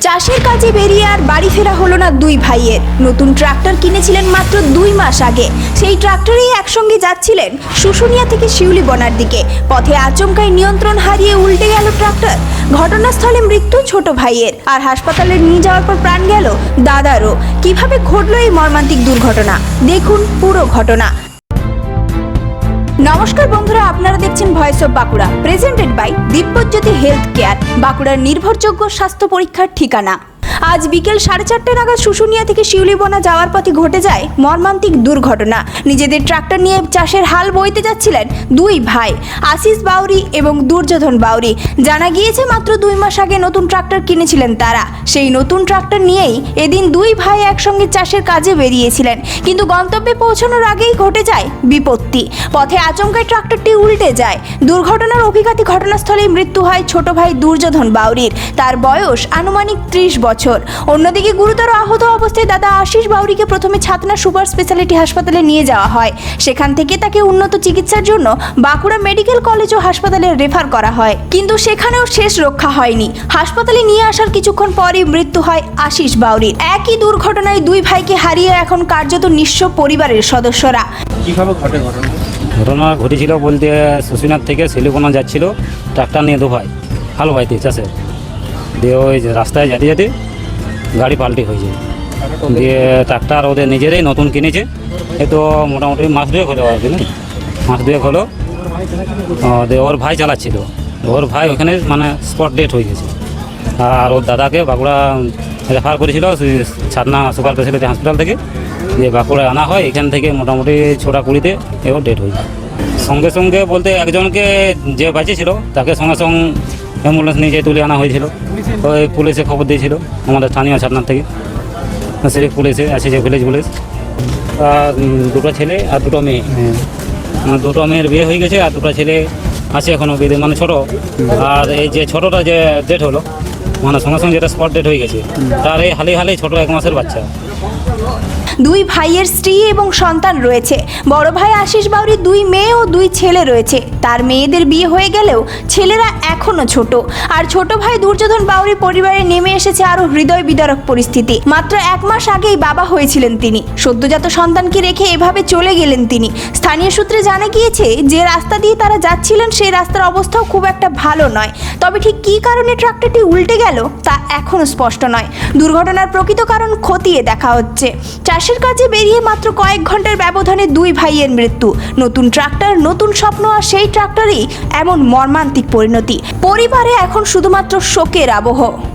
চাষের কাজে বেরিয়ে আর বাড়ি ফেরা হলো না দুই ভাইয়ের। নতুন ট্রাক্টর কিনেছিলেন মাত্র 2 মাস আগে। সেই ট্রাক্টরেই একসঙ্গে যাচ্ছিলেন শুশুনিয়া থেকে শিউলিবনার দিকে। পথে আচমকাই নিয়ন্ত্রণ হারিয়ে উল্টে গেল ট্রাক্টর। ঘটনাস্থলে মৃত্যু ছোট ভাইয়ের, আর হাসপাতালে নিয়ে যাওয়ার পর প্রাণ গেল দাদারও। কিভাবে ঘটলো এই মর্মান্তিক দুর্ঘটনা, দেখুন পুরো ঘটনা। নমস্কার বন্ধুরা, আপনারা দেখছেন voice of Bankura, presented by Divyajyoti health care, বাঁকুড়ার নির্ভরযোগ্য স্বাস্থ্য পরীক্ষার ঠিকানা। আজ বিকেল 4:30 নাগাদ শুশুনিয়া থেকে শিউলিবনা যাওয়ার পথে ঘটে যায় মর্মান্তিক দুর্ঘটনা। নিজেদের ট্রাক্টর নিয়ে চাষের হাল বইতে যাচ্ছিলেন দুই ভাই, আশিস বাউরি এবং দুর্যোধন বাউরি। জানা গিয়েছে মাত্র 2 মাস আগে নতুন ট্রাক্টর কিনেছিলেন তারা। সেই নতুন ট্রাক্টর নিয়েই এদিন দুই ভাই একসঙ্গে চাষের কাজে বেরিয়েছিলেন, কিন্তু গন্তব্যে পৌঁছানোর আগেই ঘটে যায় বিপত্তি। পথে আচমকাই ট্রাক্টরটি উল্টে যায়। দুর্ঘটনার অভিঘাতী ঘটনাস্থলেই মৃত্যু হয় ছোট ভাই দুর্যোধন বাউরির। তার বয়স আনুমানিক 30 বছর। অন্যদিকে গুরুতর আহত অবস্থায় দাদা আশিস বাউরিকে প্রথমে ছাতনা সুপার স্পেশালিটি হাসপাতালে নিয়ে যাওয়া হয়। সেখান থেকে তাকে উন্নত চিকিৎসার জন্য বাঁকুড়া মেডিকেল কলেজ ও হাসপাতালে রেফার করা হয়, কিন্তু সেখানেও শেষ রক্ষা হয়নি। হাসপাতালে নিয়ে আসার কিছুক্ষণ পরই মৃত্যু হয় আশিস বাউরির। একই দুর্ঘটনায় দুই ভাইকে হারিয়ে এখন কার্যত নিঃস্ব পরিবারের সদস্যরা। কিভাবে ঘটে ঘটনা ঘটেছিল বলতে শুশুনিয়া থেকে শিউলিবনা যাচ্ছিল ট্রাক্টর নিয়ে দু ভাই, হাল বাইতে চাষের দিয়ে ওই রাস্তায় যেতে যেতে গাড়ি পাল্টি হয়েছে। দিয়ে ট্রাক্টর ওদের নিজেরাই নতুন কিনেছে, এ তো মোটামুটি মাস 2 হলো আর কি, না মাস 2 হলো। দিয়ে ওর ভাই চালাচ্ছিল, ওর ভাই ওখানে মানে স্পট ডেট হয়ে গেছে। আর ওর দাদাকে বাঁকুড়া রেফার করেছিল ছাতনা সুপার স্পেশালিটি হসপিটাল থেকে, যে বাঁকুড়ায় আনা হয়। এখান থেকে মোটামুটি 6টা 20-তে এও ডেট হয়ে যায়। সঙ্গে সঙ্গে বলতে একজনকে যে বাঁচিয়েছিল তাকে সঙ্গে সঙ্গে অ্যাম্বুলেন্স নিয়ে তুলে আনা হয়েছিল। ওই পুলিশে খবর দিয়েছিল আমাদের স্থানীয় ছাতনার থেকে, সিভিক পুলিশে আছে যে ভিলেজ পুলিশ। আর 2টো ছেলে আর 2টো মেয়ে, 2টো মেয়ের বিয়ে হয়ে গেছে আর 2টো ছেলে আছে এখনও বিয়ে, মানে ছোটো। আর এই যে ছোটোটা যে ডেট হলো, মানে সঙ্গে সঙ্গে যেটা স্পট ডেট হয়ে গেছে, তার এই হালেই ছোটো 1 মাসের বাচ্চা। দুই ভাইয়ের স্ত্রী এবং সন্তান রয়েছে। বড় ভাই আশিস বাউরির 2 মেয়ে ও 2 ছেলে রয়েছে। তার মেয়েদের বিয়ে হয়ে গেলেও ছেলেরা এখনো ছোট। আর ছোট ভাই দুর্যোধন বাউরি পরিবারে নেমে এসেছে আরো হৃদয় বিদারক পরিস্থিতি। মাত্র 1 মাস আগেই বাবা হয়েছিলেন তিনি। সদ্যজাত সন্তানকে রেখে এভাবে চলে গেলেন তিনি। স্থানীয় সূত্রে জানা গিয়েছে যে রাস্তা দিয়ে তারা যাচ্ছিলেন সেই রাস্তার অবস্থাও খুব একটা ভালো নয়। তবে ঠিক কী কারণে ট্রাক্টরটি উল্টে গেল তা এখনো স্পষ্ট নয়। দুর্ঘটনার প্রকৃত কারণ খতিয়ে দেখা হচ্ছে। চাষের কাজে বেরিয়ে মাত্র কয়েক ঘন্টার ব্যবধানে 2 ভাইয়ের মৃত্যু। নতুন ট্রাক্টর, নতুন স্বপ্ন, আর সেই ট্রাক্টরেই এমন মর্মান্তিক পরিণতি। পরিবারে এখন শুধুমাত্র শোকের আবহ।